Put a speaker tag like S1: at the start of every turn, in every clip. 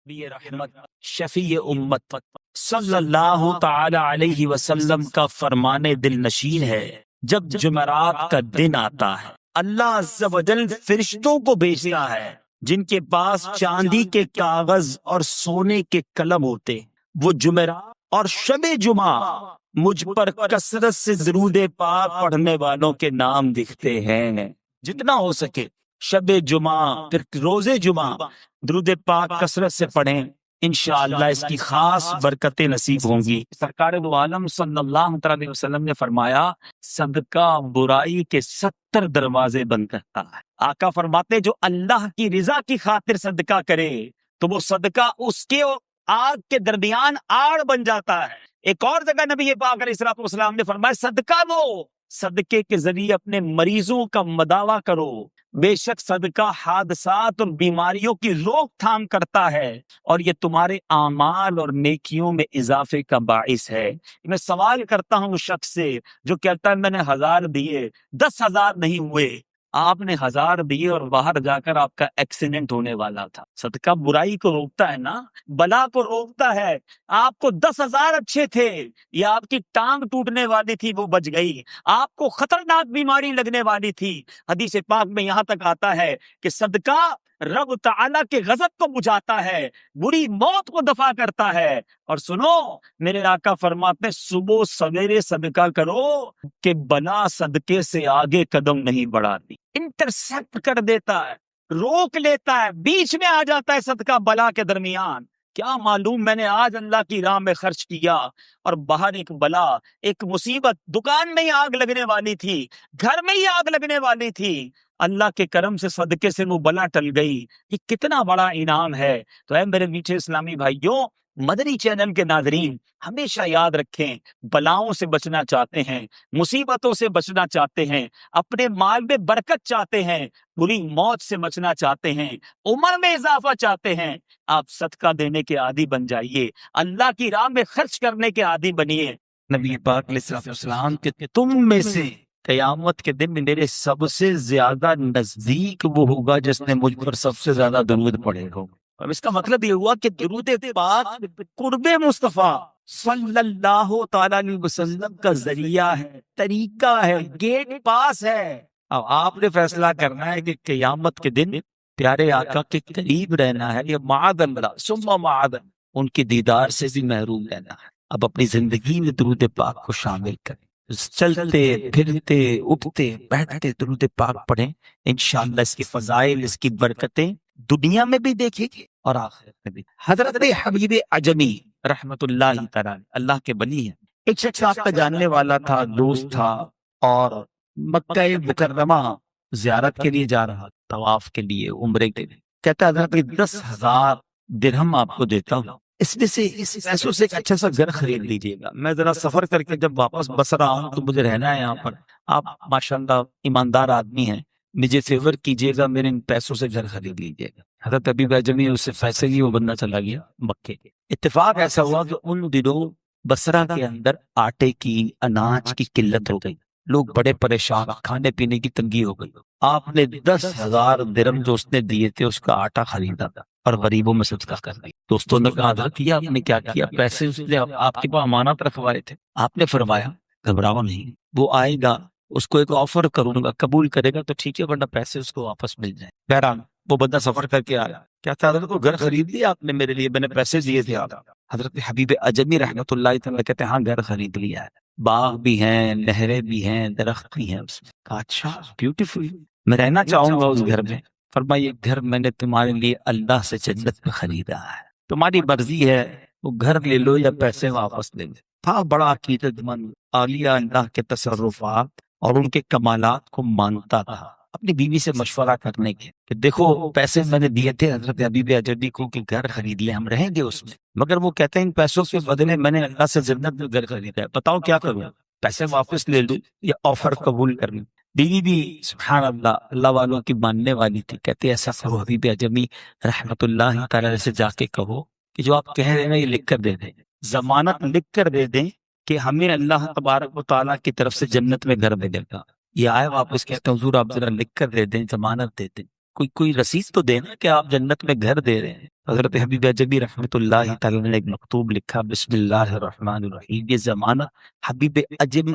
S1: نبی رحمت شفیع امت صلی اللہ تعالی علیہ وسلم کا فرمان دل نشین ہے۔ جب جمعرات کا دن آتا ہے اللہ عز و جل فرشتوں کو بھیجتا ہے جن کے پاس چاندی کے کاغذ اور سونے کے قلم ہوتے، وہ جمعرات اور شب جمعہ مجھ پر کثرت سے درود پاک پڑھنے والوں کے نام دکھتے ہیں۔ جتنا ہو سکے شب جمعہ پھر روز جمعہ درود پاک کثرت سے پڑھیں، انشاءاللہ اس کی خاص برکتیں نصیب ہوں گی۔ سرکار دو عالم صلی اللہ علیہ وسلم نے فرمایا صدقہ برائی کے 70 دروازے بند کرتا ہے۔ آقا فرماتے جو اللہ کی رضا کی خاطر صدقہ کرے تو وہ صدقہ اس کے آگ کے درمیان آڑ بن جاتا ہے۔ ایک اور جگہ نبی پاک علیہ السلام نے فرمایا صدقہ دو، صدقے کے ذریعے اپنے مریضوں کا مداوا کرو، بے شک صدقہ حادثات اور بیماریوں کی روک تھام کرتا ہے اور یہ تمہارے اعمال اور نیکیوں میں اضافے کا باعث ہے۔ میں سوال کرتا ہوں شخص سے جو کہتا ہے میں نے 1000 دیے 10,000 نہیں ہوئے، آپ نے 1000 دیے اور باہر جا کر آپ کا ایکسیڈنٹ ہونے والا تھا۔ صدقہ برائی کو روکتا ہے نا، بلا کو روکتا ہے۔ آپ کو 10,000 اچھے تھے یا آپ کی ٹانگ ٹوٹنے والی تھی وہ بچ گئی، آپ کو خطرناک بیماری لگنے والی تھی۔ حدیث پاک میں یہاں تک آتا ہے کہ صدقہ رب تعالیٰ کے غضب کو بجھاتا ہے، بری موت کو دفع کرتا ہے۔ اور سنو میرے آقا فرماتے صبح سویرے صدقہ کرو کہ بلا صدقے سے آگے قدم نہیں بڑھاتی، انٹرسیپٹ کر دیتا ہے، روک لیتا ہے، بیچ میں آ جاتا ہے صدقہ بلا کے درمیان۔ کیا معلوم میں نے آج اللہ کی راہ میں خرچ کیا اور باہر ایک بلا، ایک مصیبت، دکان میں ہی آگ لگنے والی تھی، گھر میں ہی آگ لگنے والی تھی، اللہ کے کرم سے صدقے سے وہ بلا ٹل گئی۔ یہ کتنا بڑا انعام ہے۔ تو اے میرے میٹھے اسلامی بھائیوں، مدنی چینل کے ناظرین ہمیشہ یاد رکھیں، بلاؤں سے بچنا چاہتے ہیں، مصیبتوں سے بچنا چاہتے ہیں، اپنے مال میں برکت چاہتے ہیں، بری موت سے بچنا چاہتے ہیں، عمر میں اضافہ چاہتے ہیں، آپ صدقہ دینے کے عادی بن جائیے، اللہ کی راہ میں خرچ کرنے کے عادی بنیے۔ نبی پاک علیہ السلام کہ تم میں سے قیامت کے دن میرے سب سے زیادہ نزدیک وہ ہوگا جس نے مجھ پر سب سے زیادہ درود پڑھے ہو۔ اب اس کا مطلب یہ ہوا کہ درود پاک قرب مصطفیٰ صلی اللہ تعالیٰ علیہ وسلم کا ذریعہ ہے، طریقہ ہے، گیٹ پاس ہے۔ اب آپ نے فیصلہ کرنا ہے کہ قیامت کے دن پیارے آقا کے قریب رہنا ہے یا معاذ اللہ ثم معاذ ان کی دیدار سے بھی محروم رہنا ہے۔ اب اپنی زندگی میں درود پاک کو شامل کریں، چلتے پھرتے اٹھتے بیٹھتے درود پاک پڑھیں، انشاءاللہ اس کی فضائل، اس کی برکتیں دنیا میں بھی دیکھیں گے اور آخرت میں بھی۔ حضرت حبیب عجمی رحمت اللہ تعالی اللہ کے ولی ہیں، ایک شخص آپ کا جاننے والا تھا، دوست تھا، اور مکہ مکرمہ زیارت کے لیے جا رہا، طواف کے لیے، عمرے کے لیے۔ کہتا حضرت 10,000 درہم آپ کو دیتا ہوں، اس میں سے اس پیسوں سے ایک اچھا سا گھر خرید لیجیے گا، میں ذرا سفر کر کے جب واپس بصرہ آؤں تو مجھے رہنا ہے یہاں پر، آپ ماشاءاللہ ایماندار آدمی ہیں، مجھے فیور کیجیے گا، میرے ان پیسوں سے گھر خرید لیجیے گا۔ حضرت حبیب عجمی اس سے پیسے ہی وہ بندہ چلا گیا مکے کے۔ اتفاق ایسا ہوا کہ ان دنوں بصرہ کے اندر آٹے کی، اناج کی قلت ہو گئی، لوگ بڑے پریشان، کھانے پینے کی تنگی ہو گئی۔ آپ نے 10,000 درہم جو اس نے دیے تھے اس کا آٹا خریدا تھا اور غریبوں میں صدقہ کر دیا۔ دوستوں نے کہا حضرت یہ آپ نے کیا کیا؟ پیسے اس نے آپ کے پاس امانت رکھوائے تھے۔ آپ نے فرمایا گھبراؤ نہیں، وہ آئے گا، اس کو ایک آفر کروں گا، قبول کرے گا تو ٹھیک ہے، ورنہ پیسے اس کو واپس مل جائیں۔ بہرحال وہ بندہ سفر کر کے آیا، کہتا حضرت کو گھر خرید لیا آپ نے میرے لیے؟ میں نے پیسے دیے تھے آپ۔ حضرت حبیب عجمی رحمۃ اللہ تعالیٰ کہتے ہیں ہاں گھر خرید لیا ہے، باغ بھی ہیں، نہریں بھی ہیں، درخت بھی ہیں اس میں۔ کہا اچھا بیوٹیفل، میں رہنا چاہوں گا اس گھر میں۔ فرمایا یہ گھر میں نے تمہارے لیے اللہ سے جنت میں خریدا ہے، تمہاری مرضی ہے وہ گھر لے لو یا پیسے واپس لے لو۔ تھا بڑا عقیدت مند، اولیاء اللہ کے تصرفات اور ان کے کمالات کو مانتا تھا، اپنی بیوی سے مشورہ کرنے کے کہ دیکھو پیسے میں نے دیے تھے حضرت حبیب عجمی کو کہ گھر خرید لیں، ہم رہیں گے اس میں، مگر وہ کہتے ہیں ان پیسوں کے بدلے میں نے اللہ سے جنت میں گھر خریدا ہے، بتاؤ کیا کروں؟ پیسے واپس لے لوں یا آفر قبول کر لوں؟ بیوی بھی سبحان اللہ اللہ والوں کی ماننے والی تھی، کہتے ایسا کرو حبیب عجمی رحمت اللہ تعالی سے جا کے کہو کہ جو آپ کہہ رہے ہیں یہ لکھ کر دے دیں، ضمانت لکھ کر دے دیں کہ ہمیں اللہ تبارک و تعالیٰ کی طرف سے جنت میں گھر ملے گا۔ یہ آئے واپس کہتے ہیں حضور آپ ذرا لکھ کر دے دیں، ضمانت دے دیں، کوئی رسید تو دینا کہ آپ جنت میں گھر دے رہے ہیں۔ حضرت حبیب اجمی رحمۃ اللہ تعالی نے ایک مکتوب لکھا، بسم اللہ الرحمن الرحیم، یہ زمانہ حبیب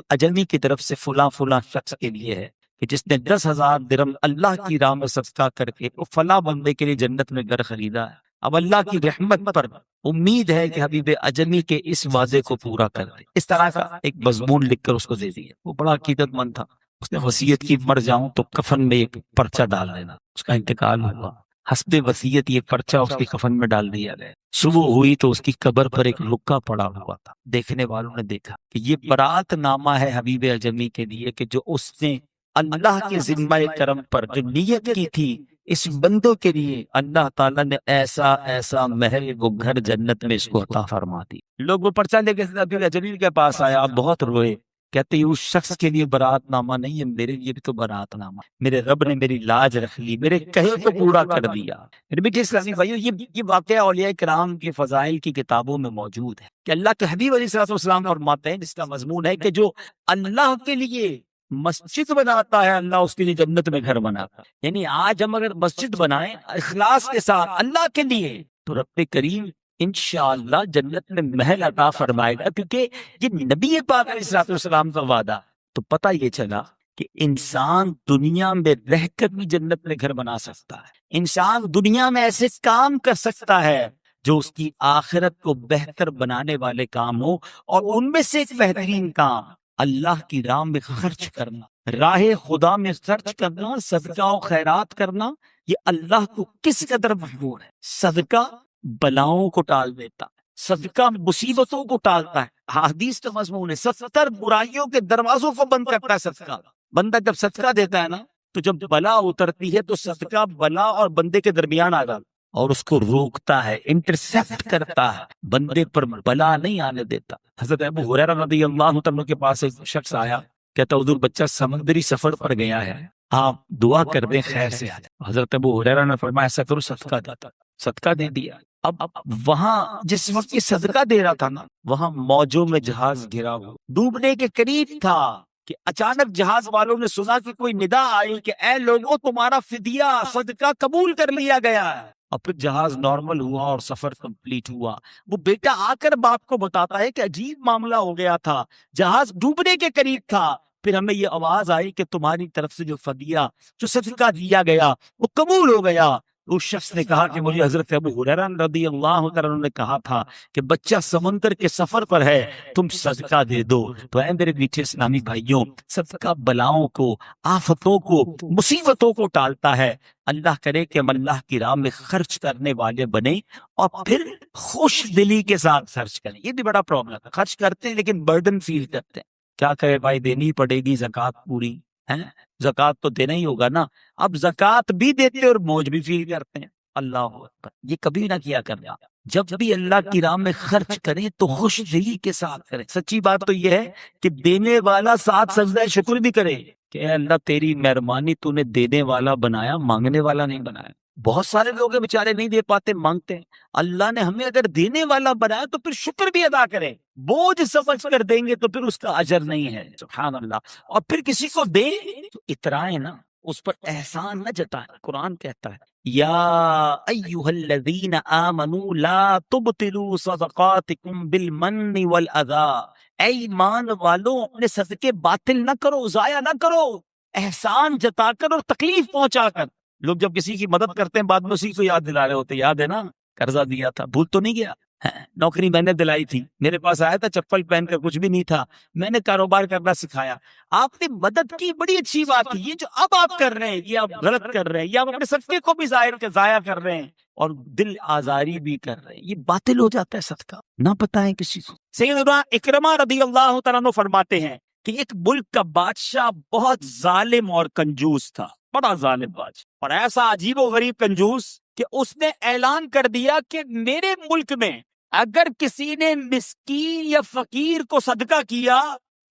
S1: اجمی کی طرف سے فلاں فلاں شخص کے لیے ہے کہ جس نے 10,000 درم اللہ کی راہ میں صدقہ کر کے وہ فلاں بندے کے لیے جنت میں گھر خریدا ہے۔ اب اللہ کی رحمت پر امید ہے کہ حبیب اجمی کے اس وعدے کو پورا کر دے۔ اس طرح کا ایک مضمون لکھ کر اس کو دے دیا۔ وہ بڑا عقیدت مند تھا، اس نے وصیت کی مر جاؤں تو کفن میں ایک پرچہ ڈال دینا۔ اس کا انتقال ہوا، حسب وصیت یہ پرچہ اس کی کفن میں ڈال دیا گیا۔ صبح ہوئی تو اس کی قبر پر ایک لکا پڑا ہوا تھا۔ دیکھنے والوں نے دیکھا کہ یہ برات نامہ ہے حبیب اجمی کے لیے کہ جو اس نے اللہ کے ذمہ کرم پر جو نیت کی تھی اس بندوں کے لیے، اللہ تعالیٰ نے ایسا ایسا محل وہ گھر جنت میں اس کو عطا فرما دی۔ لوگ وہ پرچہ لے کے حبیب اجمی کے پاس آیا، آپ بہت روئے، کہتے ہیں اس شخص کے لیے برات نامہ نہیں ہے، میرے لیے بھی تو برات نامہ، میرے رب نے میری لاج رکھ لی، میرے کہے کو پورا کر دیا۔ میرے بیٹے اسلامی بھائیو، یہ واقعہ اولیاء کرام کے فضائل کی کتابوں میں موجود ہے کہ اللہ کے حبیب علیہ السلام فرماتے ہیں، جس کا مضمون ہے کہ جو اللہ کے لیے مسجد بناتا ہے اللہ اس کے لیے جنت میں گھر بناتا ہے۔ یعنی آج ہم اگر مسجد بنائیں اخلاص کے ساتھ اللہ کے لیے تو رب کریم انشاءاللہ جنت میں محل عطا فرمائے گا، کیونکہ یہ نبی پاک علیہ السلام کا وعدہ۔ تو پتہ یہ چلا کہ انسان دنیا میں رہ کر بھی جنت میں گھر بنا سکتا ہے، انسان دنیا میں ایسے کام کر سکتا ہے جو اس کی آخرت کو بہتر بنانے والے کام ہو، اور ان میں سے ایک بہترین کام اللہ کی راہ میں خرچ کرنا، راہ خدا میں خرچ کرنا، صدقہ و خیرات کرنا۔ یہ اللہ کو کس قدر محبوب ہے۔ صدقہ بلاؤں کو ٹال دیتا ہے، صدقہ مصیبتوں کو ٹالتا ہے۔ حدیث کا مضمون ہے 70 برائیوں کے دروازوں کو بند کرتا ہے صدقہ۔ بندہ جب صدقہ دیتا ہے نا تو جب بلا اترتی ہے تو صدقہ بلا اور بندے کے درمیان آ جاتا اور اس کو روکتا ہے، انٹرسیپٹ کرتا ہے، بندے پر بلا نہیں آنے دیتا۔ حضرت ابو ہریرہ رضی اللہ عنہ کے پاس ایک شخص آیا، کہتا حضور بچہ سمندری سفر پر گیا ہے، آپ دعا کر دیں خیر سے آ جائے۔ حضرت ابو ہریرہ نے فرمایا ایسا کرو صدقہ دیتا، صدقہ دے دیا۔ اب وہاں جس وقت یہ صدقہ دے رہا تھا نا وہاں موجوں میں جہاز گھرا ہوا ڈوبنے کے قریب تھا کہ اچانک جہاز والوں نے سنا کہ کوئی ندا آئی کہ اے لوگوں تمہارا فدیہ صدقہ قبول کر لیا گیا ہے۔ اور پھر جہاز نارمل ہوا اور سفر کمپلیٹ ہوا۔ وہ بیٹا آ کر باپ کو بتاتا ہے کہ عجیب معاملہ ہو گیا تھا، جہاز ڈوبنے کے قریب تھا، پھر ہمیں یہ آواز آئی کہ تمہاری طرف سے جو فدیہ جو صدقہ دیا گیا وہ قبول ہو گیا۔ اس شخص نے کہا کہ مجھے حضرت ابو ہریرہ رضی اللہ عنہ نے کہا تھا کہ بچہ سمندر کے سفر پر ہے، تم صدقہ دے دو۔ تو اے میرے میٹھے اسلامی بھائیوں، صدقہ بلاؤں کو، آفتوں کو، مصیبتوں کو ٹالتا ہے۔ اللہ کرے کہ ہم اللہ کی راہ میں خرچ کرنے والے بنے اور پھر خوش دلی کے ساتھ خرچ کریں۔ یہ بھی بڑا پرابلم ہے، خرچ کرتے ہیں لیکن برڈن فیل کرتے ہیں۔ کیا کرے بھائی، دینی پڑے گی زکوٰۃ پوری ہے، زکوٰۃ تو دینا ہی ہوگا نا۔ اب زکوٰۃ بھی دیتے اور موج بھی فیل کرتے ہیں۔ اللہ اکبر، یہ کبھی نہ کیا کرنا۔ جب بھی اللہ کی راہ میں خرچ کریں تو خوش دلی کے ساتھ کریں۔ سچی بات تو یہ ہے کہ دینے والا ساتھ سجدہ شکر بھی کرے کہ اے اللہ تیری مہربانی، تو نے دینے والا بنایا، مانگنے والا نہیں بنایا۔ بہت سارے لوگ بیچارے نہیں دے پاتے، مانگتے ہیں۔ اللہ نے ہمیں اگر دینے والا بنایا تو پھر شکر بھی ادا کریں۔ بوجھ سمجھ کر دیں گے تو پھر اس کا اجر نہیں ہے، سبحان اللہ۔ اور پھر کسی کو دیں تو اترائیں نا، اس پر احسان نہ جتائیں۔ قرآن کہتا ہے یا ایھا الذین آمنوا لا تبطلوا صدقاتکم بالمن والاذی، اے ایمان والو اپنے صدقے باطل نہ کرو، ضائع نہ کرو، احسان جتا کر اور تکلیف پہنچا کر۔ لوگ جب کسی کی مدد کرتے ہیں بعد میں اسی کو یاد دلا رہے ہوتے، یاد ہے نا قرضہ دیا تھا، بھول تو نہیں گیا؟ نوکری میں نے دلائی تھی، میرے پاس آیا تھا چپل پہن کر، کچھ بھی نہیں تھا، میں نے کاروبار کرنا سکھایا، آپ نے مدد کی، بڑی اچھی بات ہے۔ یہ جو اب آپ کر رہے ہیں یہ آپ غلط کر رہے ہیں، یہ آپ اپنے صدقے کو بھی ضائع کر رہے ہیں اور دل آزاری بھی کر رہے ہیں، یہ باطل ہو جاتا ہے صدقہ۔ نہ بتائیں کسی کو۔ سیدنا اکرمہ رضی اللہ تعالیٰ عنہ فرماتے ہیں کہ ایک ملک کا بادشاہ بہت ظالم اور کنجوس تھا، بڑا ظالم بادشاہ، اور ایسا عجیب و غریب کنجوس کہ اس نے اعلان کر دیا کہ میرے ملک میں اگر کسی نے مسکین یا فقیر کو صدقہ کیا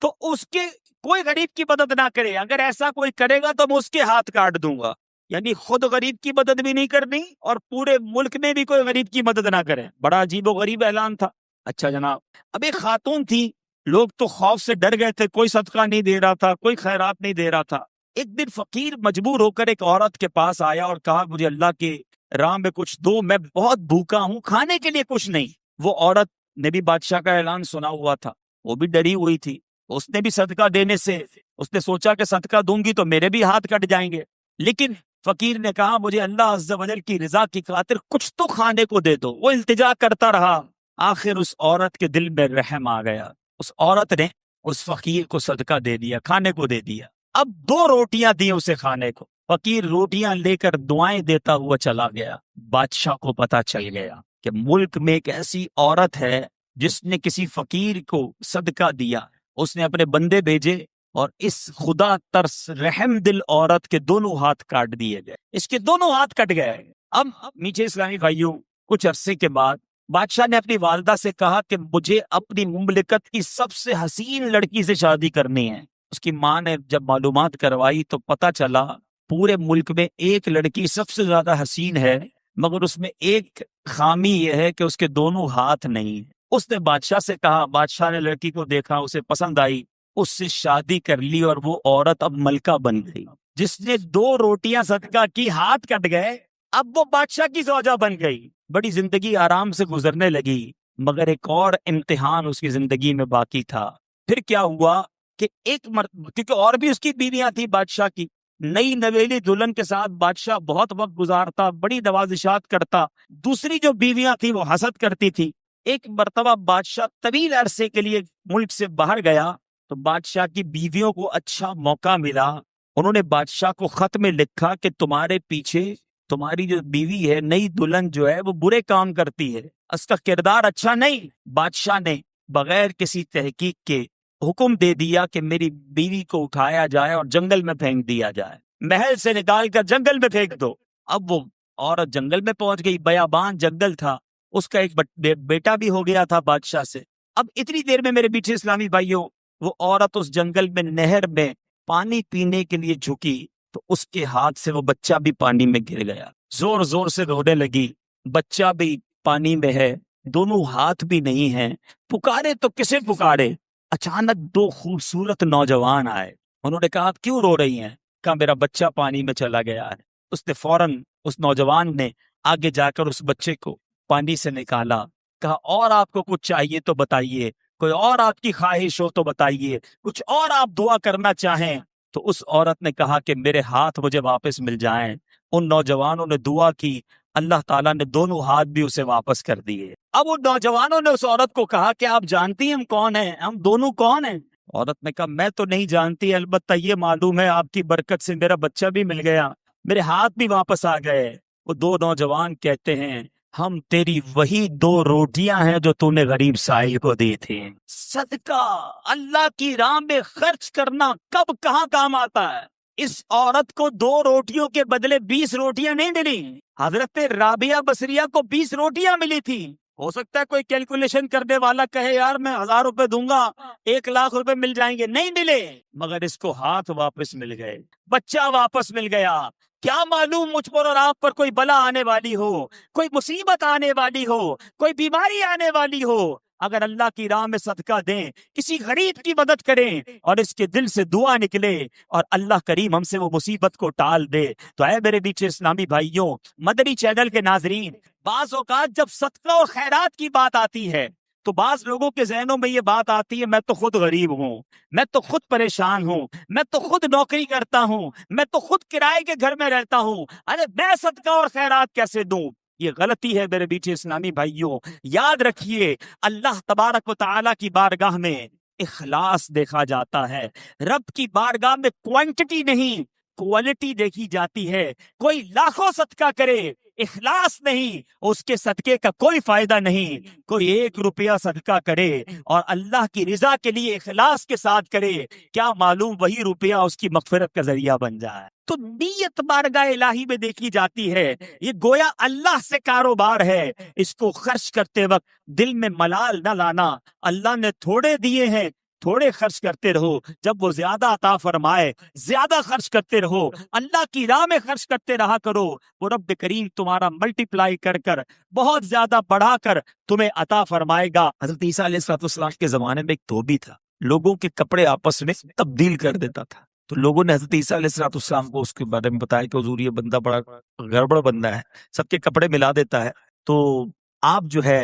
S1: تو اس کے کوئی غریب کی مدد نہ کرے، اگر ایسا کوئی کرے گا تو میں اس کے ہاتھ کاٹ دوں گا۔ یعنی خود غریب کی مدد بھی نہیں کرنی اور پورے ملک میں بھی کوئی غریب کی مدد نہ کرے۔ بڑا عجیب و غریب اعلان تھا۔ اچھا جناب، اب ایک خاتون تھی، لوگ تو خوف سے ڈر گئے تھے، کوئی صدقہ نہیں دے رہا تھا، کوئی خیرات نہیں دے رہا تھا۔ ایک دن فقیر مجبور ہو کر ایک عورت کے پاس آیا اور کہا مجھے اللہ کے راہ میں کچھ دو، میں بہت بھوکا ہوں، کھانے کے لیے کچھ نہیں۔ وہ عورت نے بھی بادشاہ کا اعلان سنا ہوا تھا، وہ بھی ڈری ہوئی تھی، اس نے بھی صدقہ دینے سے اس نے سوچا کہ صدقہ دوں گی تو میرے بھی ہاتھ کٹ جائیں گے، لیکن فقیر نے کہا مجھے اللہ عز و جل کی رضا کی خاطر کچھ تو کھانے کو دے دو۔ وہ التجا کرتا رہا، آخر اس عورت کے دل میں رحم آ گیا، اس عورت نے اس فقیر کو صدقہ دے دیا، کھانے کو دے دیا۔ اب 2 روٹیاں دی اسے کھانے کو، فقیر روٹیاں لے کر دعائیں دیتا ہوا چلا گیا۔ بادشاہ کو پتا چل گیا کہ ملک میں ایک ایسی عورت ہے جس نے کسی فقیر کو صدقہ دیا۔ اس نے اپنے بندے بھیجے اور اس خدا ترس رحم دل عورت کے دونوں ہاتھ کاٹ دیے گئے، اس کے دونوں ہاتھ کٹ گئے۔ اب میٹھے اسلامی بھائیوں، کچھ عرصے کے بعد بادشاہ نے اپنی والدہ سے کہا کہ مجھے اپنی مملکت کی سب سے حسین لڑکی سے شادی کرنی ہے۔ اس کی ماں نے جب معلومات کروائی تو پتا چلا پورے ملک میں ایک لڑکی سب سے زیادہ حسین ہے، مگر اس میں ایک خامی یہ ہے کہ اس کے دونوں ہاتھ نہیں۔ اس نے بادشاہ سے کہا، بادشاہ نے لڑکی کو دیکھا، اسے پسند آئی، اس سے شادی کر لی، اور وہ عورت اب ملکہ بن گئی۔ جس نے 2 روٹیاں صدقہ کی، ہاتھ کٹ گئے، اب وہ بادشاہ کی زوجہ بن گئی۔ بڑی زندگی آرام سے گزرنے لگی، مگر ایک اور امتحان اس کی زندگی میں باقی تھا۔ پھر کیا ہوا کہ ایک مرتبہ، کیونکہ اور بھی اس کی بیویاں تھیں بادشاہ کی، نئی نویلی دلہن کے ساتھ بادشاہ بہت وقت گزارتا، بڑی نوازشات کرتا، دوسری جو بیویاں تھیں وہ حسد کرتی تھی۔ ایک مرتبہ بادشاہ طویل عرصے کے لیے ملک سے باہر گیا تو بادشاہ کی بیویوں کو اچھا موقع ملا، انہوں نے بادشاہ کو خط میں لکھا کہ تمہارے پیچھے تمہاری جو بیوی ہے، نئی دلہن جو ہے، وہ برے کام کرتی ہے، اس کا کردار اچھا نہیں۔ بادشاہ نے بغیر کسی تحقیق کے حکم دے دیا کہ میری بیوی کو اٹھایا جائے اور جنگل میں پھینک دیا جائے، محل سے نکال کر جنگل میں پھینک دو۔ اب وہ عورت جنگل میں پہنچ گئی، بیابان جنگل تھا، اس کا ایک بیٹا بھی ہو گیا تھا بادشاہ سے۔ اب اتنی دیر میں میرے میٹھے اسلامی بھائیوں، وہ عورت اس جنگل میں نہر میں پانی پینے کے لیے جھکی تو اس کے ہاتھ سے وہ بچہ بھی پانی میں گر گیا، زور زور سے رونے لگی، بچہ بھی پانی میں ہے، دونوں ہاتھ بھی نہیں ہیں، پکارے تو کسے پکارے؟ اچانک 2 خوبصورت نوجوان آئے، انہوں نے کہا کیوں رو رہی ہیں؟ کہا میرا بچہ پانی میں چلا گیا ہے۔ اس نے فوراً، اس نوجوان نے آگے جا کر اس بچے کو پانی سے نکالا، کہا اور آپ کو کچھ چاہیے تو بتائیے، کوئی اور آپ کی خواہش ہو تو بتائیے، کچھ اور آپ دعا کرنا چاہیں تو۔ اس عورت نے کہا کہ میرے ہاتھ مجھے واپس مل جائیں۔ ان نوجوانوں نے دعا کی، اللہ تعالیٰ نے دونوں ہاتھ بھی اسے واپس کر دیے۔ اب ان نوجوانوں نے اس عورت کو کہا کہ آپ جانتی ہیں ہم کون ہیں، ہم دونوں کون ہیں؟ عورت نے کہا میں تو نہیں جانتی، البتہ یہ معلوم ہے آپ کی برکت سے میرا بچہ بھی مل گیا، میرے ہاتھ بھی واپس آ گئے۔ وہ 2 نوجوان کہتے ہیں ہم تیری وہی 2 روٹیاں ہیں جو تو نے غریب سائل کو دی تھی۔ صدقہ اللہ کی راہ میں خرچ کرنا کب کہاں کام آتا ہے؟ اس عورت کو 2 روٹیوں کے بدلے 20 روٹیاں نہیں ملی، حضرت رابعہ بصریہ کو 20 روٹیاں ملی تھی۔ ہو سکتا ہے کوئی کیلکولیشن کرنے والا کہے یار میں 1000 روپے دوں گا 1,00,000 روپے مل جائیں گے، نہیں ملے، مگر اس کو ہاتھ واپس مل گئے، بچہ واپس مل گیا۔ کیا معلوم مجھ پر اور آپ پر کوئی بلا آنے والی ہو، کوئی مصیبت آنے والی ہو، کوئی بیماری آنے والی ہو، اگر اللہ کی راہ میں صدقہ دیں، کسی غریب کی مدد کریں اور اس کے دل سے دعا نکلے اور اللہ کریم ہم سے وہ مصیبت کو ٹال دے تو اے میرے میٹھے اسلامی بھائیوں، مدنی چینل کے ناظرین، بعض اوقات جب صدقہ اور خیرات کی بات آتی ہے تو بعض لوگوں کے ذہنوں میں یہ بات آتی ہے میں تو خود غریب ہوں، میں تو خود پریشان ہوں، میں تو خود نوکری کرتا ہوں، میں تو خود کرائے کے گھر میں رہتا ہوں، ارے میں صدقہ اور خیرات کیسے دوں؟ یہ غلطی ہے میرے میٹھے اسلامی بھائیوں۔ یاد رکھیے اللہ تبارک و تعالیٰ کی بارگاہ میں اخلاص دیکھا جاتا ہے، رب کی بارگاہ میں کوانٹٹی نہیں کوالٹی دیکھی جاتی ہے۔ کوئی لاکھوں صدقہ کرے، اخلاص نہیں، اس کے صدقے کا کوئی فائدہ نہیں۔ کوئی 1 روپیہ صدقہ کرے اور اللہ کی رضا کے لیے اخلاص کے ساتھ کرے، کیا معلوم وہی روپیہ اس کی مغفرت کا ذریعہ بن جائے۔ تو نیت بارگاہ الہی میں دیکھی جاتی ہے، یہ گویا اللہ سے کاروبار ہے۔ اس کو خرچ کرتے وقت دل میں ملال نہ لانا، اللہ نے تھوڑے دیے ہیں، تھوڑے خرچ کرتے رہو، جب وہ زیادہ عطا فرمائے زیادہ خرچ کرتے رہو، اللہ کی راہ میں خرچ کرتے رہا کرو، وہ رب کریم تمہارا ملٹیپلائی کر کر بہت زیادہ بڑھا کر تمہیں عطا فرمائے گا۔ حضرت عیسیٰ علیہ السلام کے زمانے میں ایک دھوبی تھا، لوگوں کے کپڑے آپس میں تبدیل کر دیتا تھا۔ تو لوگوں نے حضرت عیسیٰ علیہ السلام کو اس کے بارے میں بتایا کہ حضور یہ بندہ بڑا گڑبڑ بندہ ہے، سب کے کپڑے ملا دیتا ہے، تو آپ جو ہے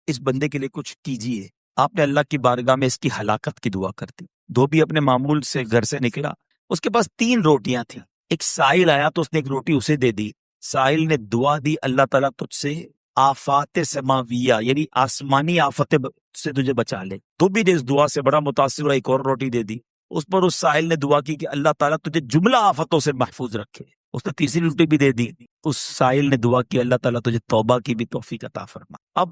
S1: اس بندے کے لیے کچھ کیجئے۔ آپ نے اللہ کی بارگاہ میں اس کی ہلاکت کی دعا کر دی۔ دھوبی اپنے معمول سے گھر سے نکلا، اس کے پاس 3 روٹیاں تھیں۔ ایک سائل آیا تو اس نے ایک روٹی اسے دے دی۔ سائل نے دعا دی، اللہ تعالیٰ تجھ سے آفات سماویہ یعنی آسمانی آفت سے تجھے بچا لے۔ دھوبی نے اس دعا سے بڑا متاثر ہوا، ایک اور روٹی دے دی۔ اس پر اس سائل نے دعا کی کہ اللہ تعالیٰ تجھے جملہ آفتوں سے محفوظ رکھے۔ اس نے تیسری روٹی بھی دے دی۔ اس سائل نے دعا کی اللہ تعالیٰ تجھے توبہ کی بھی توفیق عطا فرما۔ اب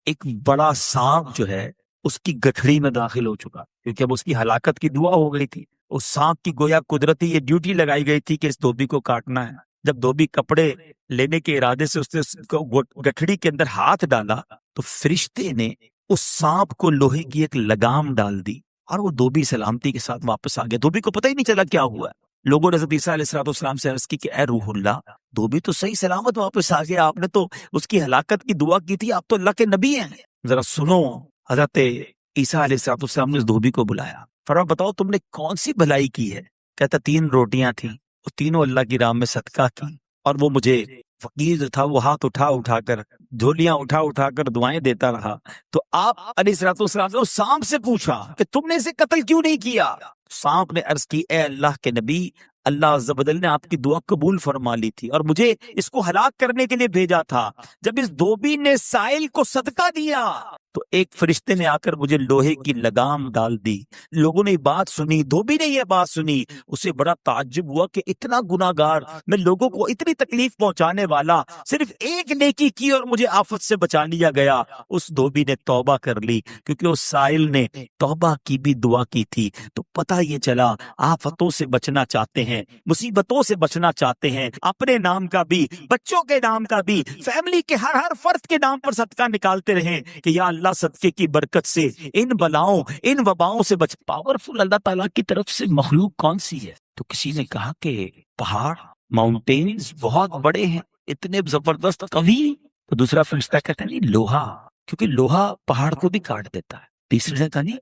S1: ایک بڑا سانپ جو ہے اس کی گٹھڑی میں داخل ہو چکا، کیونکہ اب اس کی ہلاکت کی دعا ہو گئی تھی۔ اس سانپ کی گویا قدرتی یہ ڈیوٹی لگائی گئی تھی کہ اس دھوبی کو کاٹنا ہے۔ جب دھوبی کپڑے لینے کے ارادے سے اس نے گٹھڑی کے اندر ہاتھ ڈالا تو فرشتے نے اس سانپ کو لوہے کی ایک لگام ڈال دی اور وہ دھوبی سلامتی کے ساتھ واپس آ گیا۔ دھوبی کو پتہ ہی نہیں چلا کیا ہوا ہے۔ لوگوں نے حضرت عیسیٰ علیہ السلام سے عرض کی کہ اے روح اللہ، دھوبی تو صحیح سلامت واپس آ گیا، آپ نے تو اس کی ہلاکت کی دعا کی تھی، آپ تو اللہ کے نبی ہیں۔ ذرا سنو، حضرت عیسیٰ علیہ السلام نے اس دھوبی کو بلایا، فرمایا بتاؤ تم نے کون سی بھلائی کی ہے؟ کہتا 3 روٹیاں تھیں، وہ تینوں اللہ کی راہ میں صدقہ کی، اور وہ مجھے فقیر جو تھا وہ ہاتھ اٹھا کر جھولیاں اٹھا کر دعائیں دیتا رہا۔ تو آپ علیہ السلام نے اس سانپ سے پوچھا کہ تم نے اسے قتل کیوں نہیں کیا؟ سانپ نے عرض کی اے اللہ کے نبی، اللہ عز و جل نے آپ کی دعا قبول فرما لی تھی اور مجھے اس کو ہلاک کرنے کے لیے بھیجا تھا۔ جب اس دھوبی نے سائل کو صدقہ دیا تو ایک فرشتے نے آ کر مجھے لوہے کی لگام ڈال دی۔ لوگوں نے بات سنی، دھوبی نے یہ بات سنی، اسے بڑا تعجب ہوا کہ اتنا گناہگار میں، لوگوں کو اتنی تکلیف پہنچانے والا، صرف ایک نیکی کی اور مجھے آفت سے بچا لیا گیا۔ اس دھوبی نے توبہ کر لی، کیونکہ اس سائل نے توبہ کی بھی دعا کی تھی۔ تو پتہ یہ چلا آفتوں سے بچنا چاہتے ہیں، مصیبتوں سے بچنا چاہتے ہیں، اپنے نام کا بھی، بچوں کے نام کا بھی، فیملی کے ہر فرد کے نام پر صدقہ نکالتے رہیں کہ یا اللہ صدقے کی برکت سے ان بلاؤں، ان وباؤں سے بچ۔ پاورفل اللہ تعالیٰ کی طرف سے مخلوق کون سی ہے؟ تو کسی نے کہا کہ پہاڑ، ماؤنٹینز بہت بڑے ہیں، اتنے زبردست قوی۔ تو دوسرا فرشتہ کہتا ہے نہیں، لوہا، کیونکہ لوہا پہاڑ کو بھی کاٹ دیتا ہے۔ تیسرے نے کہا نہیں،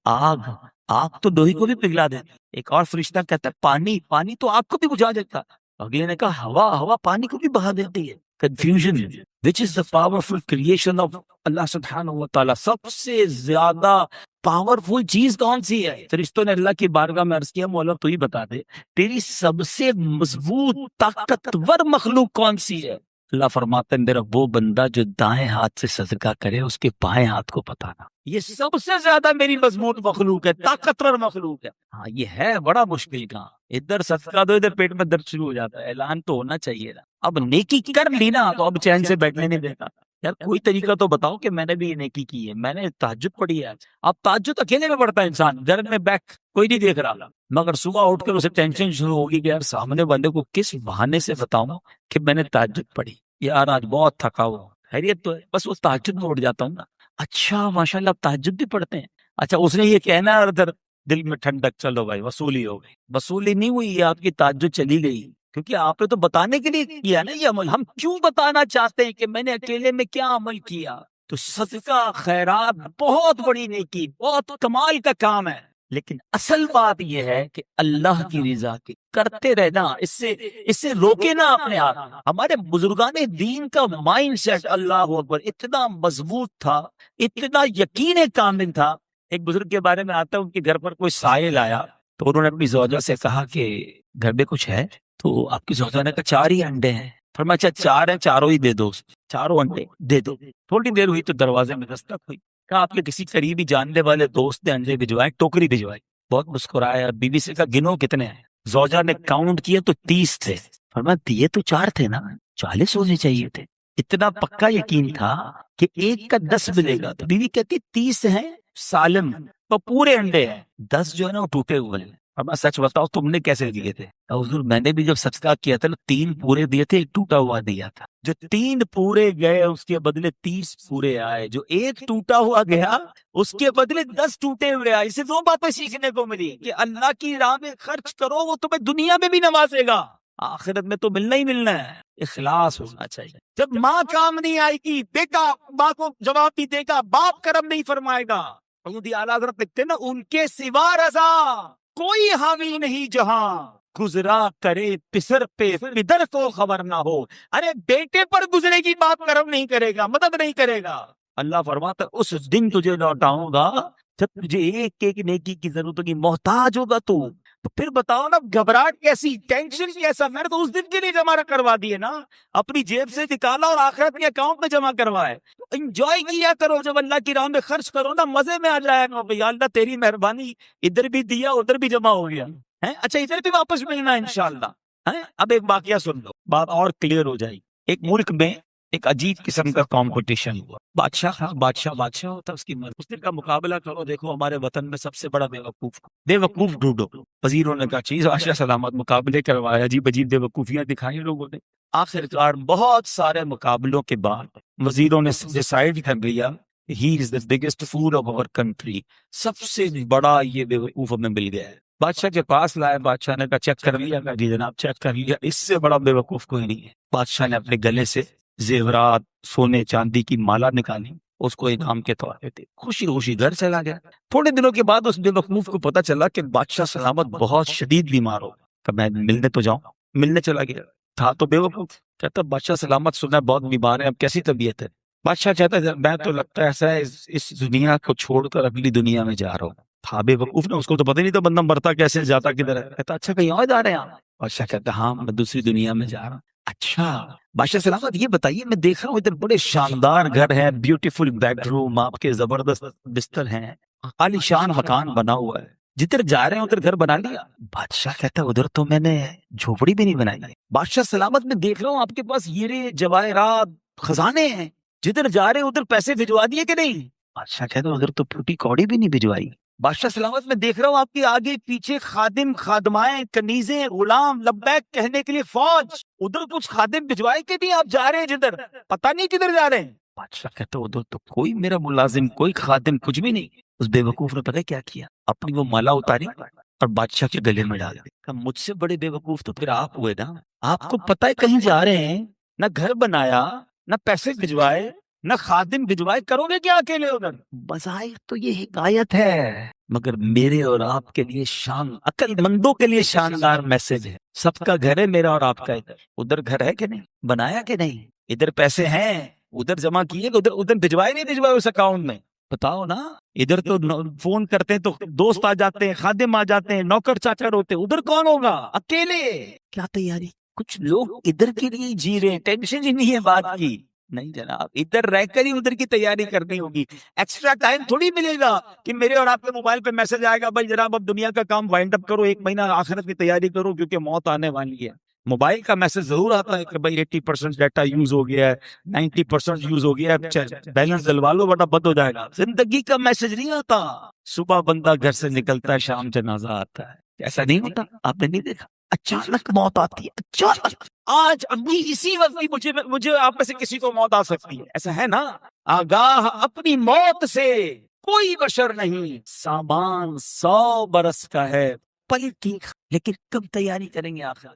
S1: آگ تو لوہے کو بھی پگھلا دیتی۔ ایک اور فرشتہ کہتا ہے پانی تو آگ کو بھی بجھا دیتا۔ اگلے نے کہا ہوا پانی کو بھی بہا دیتی ہے۔ Confusion which is the powerful creation of اللہ سبحانہ و تعالیٰ، سب سے زیادہ پاورفل چیز کون سی ہے؟ فرشتوں نے اللہ کی بارگاہ میں عرض کیا مولا تو ہی بتا دے، تیری سب سے مضبوط طاقتور مخلوق کون سی ہے؟ اللہ فرماتا ہے میرا وہ بندہ جو دائیں ہاتھ سے صدقہ کرے اس کے بائیں ہاتھ کو بتانا، یہ سب سے زیادہ میری مضبوط مخلوق ہے، طاقتور مخلوق ہے۔ ہاں یہ ہے بڑا مشکل کام، ادھر صدقہ دو ادھر پیٹ میں درد شروع ہو جاتا ہے۔ اعلان تو ہونا چاہیے نا، اب نیکی کر لی نا تو اب چین سے بیٹھنے نہیں دیتا۔ یار کوئی طریقہ تو بتاؤ کہ میں نے بھی یہ نیکی کی ہے، میں نے تہجد پڑھی ہے۔ اب تہجد اکیلے میں پڑھتا ہے انسان، گھر میں بیٹھ کوئی نہیں دیکھ رہا، مگر صبح اٹھ کر اسے ٹینشن شروع ہوگی کہ یار سامنے والے کو کس بہانے سے بتاؤں کہ میں نے تہجد پڑھی، یار آج بہت تھکا ہوا، خیریت تو ہے، بس وہ تہجد میں اٹھ جاتا ہوں نا۔ اچھا ماشاءاللہ آپ تہجد بھی پڑھتے ہیں؟ اچھا اس نے یہ کہنا ہے ادھر دل میں ٹھنڈک، چلو بھائی وصولی ہو گئی۔ وصولی نہیں ہوئی، یہ آپ کی تہجد چلی گئی، کیونکہ آپ نے تو بتانے کے لیے کیا نا یہ عمل۔ ہم کیوں بتانا چاہتے ہیں کہ میں نے اکیلے میں کیا عمل کیا؟ تو صدقہ خیرات بہت بڑی نیکی، بہت کمال کا کام ہے، لیکن اصل بات یہ ہے کہ اللہ کی رضا کی کرتے رہنا، اس سے روکے نا اپنے آپ۔ ہمارے بزرگان دین کا مائنڈ سیٹ اللہ اکبر اتنا مضبوط تھا، اتنا یقین کامل تھا۔ ایک بزرگ کے بارے میں آتا ہے، ان کے گھر پر کوئی سائل آیا تو انہوں نے اپنی زوجہ سے کہا کہ گھر میں کچھ ہے؟ تو آپ کی زوجہ نے کہا 4 ہی انڈے ہیں۔ فرمایا اچھا 4 ہیں، چاروں ہی دے دو، چاروں انڈے دے دو۔ تھوڑی دیر ہوئی تو دروازے میں دستک ہوئی، کہا آپ کے کسی قریبی جاننے والے دوست نے انڈے بھجوائے، ٹوکری بھجوائی۔ بہت مسکرایا، بیوی سے کہا گنو کتنے ہیں؟ زوجہ نے کاؤنٹ کیا تو 30 تھے۔ فرمایا دیے تو 4 تھے نا، 40 ہونے چاہیے تھے۔ اتنا پکا یقین تھا کہ ایک کا 10 ملے گا۔ تو بیوی کہتی 30 ہیں سالم، تو پورے انڈے ہیں، 10 جو ہے نا وہ ٹوٹے ہوئے ہیں۔ اب سچ بتاؤ تم نے کیسے دیے تھے؟ حضور میں نے بھی جب صدقہ کیا تھا نا 3 پورے دیے تھے، 1 ٹوٹا ہوا دیا تھا۔ جو 3 پورے گئے اس کے بدلے 30 پورے آئے، جو 1 ٹوٹا ہوا گیا اس کے بدلے 10 ٹوٹے ہوئے آئے۔ اسے 2 باتیں سیکھنے کو ملی کہ اللہ کی راہ میں خرچ کرو، وہ تمہیں دنیا میں بھی نوازے گا، آخرت میں تو ملنا ہی ملنا ہے۔ اخلاص ہونا چاہیے۔ جب ماں کام نہیں آئے گی، بیٹا ماں کو جواب بھی دے گا، باپ کرم نہیں فرمائے گا۔ اعلیٰ حضرت لکھتے ہیں نا ان کے سوا رضا کوئی حامی نہیں جہاں، گزرا کرے پسر پہ پدر کو خبر نہ ہو. ارے بیٹے پر گزرے کی بات کرم نہیں کرے گا، مدد نہیں کرے گا. اللہ فرماتا ہے اس دن تجھے لوٹاؤں گا جب تجھے ایک ایک نیکی کی ضرورت ہوگی، محتاج ہوگا تو پھر بتاؤ نا گھبراہٹ کیسی، ٹینشن کیسا؟ میں نے تو اس دن کے لیے جمع کروا دیے نا، اپنی جیب سے نکالا اور آخرت کے اکاؤنٹ میں جمع کروائے. انجوائے کیا کرو، جب اللہ کی راہ میں خرچ کرو نا مزے میں آ جائے گا. یا اللہ تیری مہربانی، ادھر بھی دیا ادھر بھی جمع ہو گیا ہے. اچھا ادھر بھی واپس ملنا انشاءاللہ. اب ایک واقعہ سن لو، بات اور کلیئر ہو جائے گی. ایک ملک میں ایک عجیب قسم کا کمپٹیشن ہوا. بادشاہ ہوتا اس کی مرضی. اس دن کا مقابلہ کرو، دیکھو ہمارے وطن میں سب سے بڑا بے وقوف ڈھونڈو. وزیروں نے کہا چیز بادشاہ سلامت، مقابلے کروایا، عجیب عجیب بے وقوفیاں دکھائی لوگوں نے. آخر کار بہت سارے مقابلوں کے بعد وزیروں نے ڈیسائیڈ کر لیا ہی از دا بگیسٹ فول آف اور کنٹری. سب سے بڑا یہ بے وقوف ہمیں مل گیا ہے. بادشاہ کے پاس لائے، بادشاہ نے کہا چیک کر لیا؟ کہا جی جناب چیک کر لیا، اس سے بڑا بے وقوف کوئی نہیں ہے. بادشاہ نے اپنے گلے سے زیورات سونے چاندی کی مالا نکالی، اس کو انعام کے طور پہ دی، خوشی خوشی گھر چلا گیا. تھوڑے دنوں کے بعد اس بے وقوف کو پتا چلا کہ بادشاہ سلامت بہت شدید بیمار ہو. کہ میں ملنے تو جاؤں، ملنے چلا گیا. تھا تو بے وقوف، کہتا بادشاہ سلامت سنا بہت بیمار ہے، اب کیسی طبیعت ہے؟ بادشاہ کہتا ہے میں تو لگتا ہے ایسا ہے اس دنیا کو چھوڑ کر اگلی دنیا میں جا رہا ہوں. تھا بے وقوف نا، اس کو تو پتہ نہیں تھا بندہ مرتا کیسے جاتا کدھر ہے. کہتا اچھا کہیں اور جا رہے ہیں آپ؟ بادشاہ کہتا ہاں میں دوسری دنیا میں جا رہا ہوں. اچھا بادشاہ سلامت یہ بتائیے، میں دیکھ رہا ہوں ادھر بڑے شاندار گھر ہیں، بیوٹیفل بیڈ روم، آپ کے زبردست بستر ہیں، عالی شان مکان بنا ہوا ہے، جدھر جا رہے ہیں ادھر گھر بنا لیا؟ بادشاہ کہتا ہے ادھر تو میں نے جھوپڑی بھی نہیں بنائی. بادشاہ سلامت میں دیکھ رہا ہوں آپ کے پاس ہیرے جواہرات خزانے ہیں، جدھر جا رہے ہیں ادھر پیسے بھجوا دیے کہ نہیں؟ بادشاہ کہتا ہے ادھر تو پھوٹی کوڑی بھی نہیں بھجوائی. بادشاہ سلامت میں دیکھ رہا ہوں آپ کے آگے پیچھے خادم خادمائیں کنیزیں غلام لبیک کہنے کے لیے فوج، ادھر کچھ خادم بھجوائے کہ نہیں؟ آپ جا رہے ہیں جدھر پتہ نہیں کدھر جا رہے ہیں. بادشاہ کہتا ہے ادھر تو کوئی میرا ملازم کوئی خادم کچھ بھی نہیں. اس بے وقوف نے پتہ کیا کیا؟ اپنی وہ مالا اتاری اور بادشاہ کے گلے میں ڈال دی. مجھ سے بڑے بے وقوف تو پھر آپ ہوئے نا. آپ کو پتہ ہے کہیں جا رہے ہیں، نہ گھر بنایا، نہ پیسے بھجوائے، نہ خادم بھجوائے، کرو گے کیا اکیلے ادھر؟ بظاہر تو یہ حکایت ہے، مگر میرے اور آپ کے لیے عقل مندوں کے لیے شاندار میسج ہے. سب کا گھر ہے، میرا اور آپ کا ادھر گھر ہے کہ نہیں؟ بنایا کہ نہیں؟ ادھر پیسے ہیں ادھر جمع کیے، ادھر بھجوائے نہیں بھجوائے اس اکاؤنٹ میں؟ بتاؤ نا. ادھر تو فون کرتے ہیں تو دوست آ جاتے ہیں، خادم آ جاتے ہیں، نوکر چاکر ہوتے ہیں، ادھر کون ہوگا؟ اکیلے. کیا تیاری؟ کچھ لوگ ادھر کے لیے جی رہے ہیں، ٹینشن ہی نہیں ہے بات کی. نہیں جناب، ادھر رہ کر ہی ادھر کی تیاری کرنی ہوگی. ایکسٹرا ٹائم تھوڑی ملے گا کہ میرے اور آپ کے موبائل پہ میسج آئے گا بھائی جناب اب دنیا کا کام وائنڈ اپ کرو، 1 مہینہ آخرت کی تیاری کرو کیونکہ موت آنے والی ہے. موبائل کا میسج ضرور آتا ہے کہ بھائی 80% ڈیٹا یوز ہو گیا ہے، 90% یوز ہو گیا ہے، بیلنس ڈلوا لو ورنہ بند ہو جائے گا. زندگی کا میسج نہیں آتا. صبح بندہ گھر سے نکلتا ہے، شام جنازہ آتا ہے. ایسا نہیں ہوتا؟ آپ نے نہیں دیکھا؟ اچانک موت آتی ہے، اچانک. آج ابھی اسی وقت مجھے آپ میں سے کسی کو موت آ سکتی ہے، ایسا ہے نا؟ آگاہ اپنی موت سے کوئی بشر نہیں، سامان 100 برس کا ہے پل کی. لیکن کب تیاری کریں گے آخر؟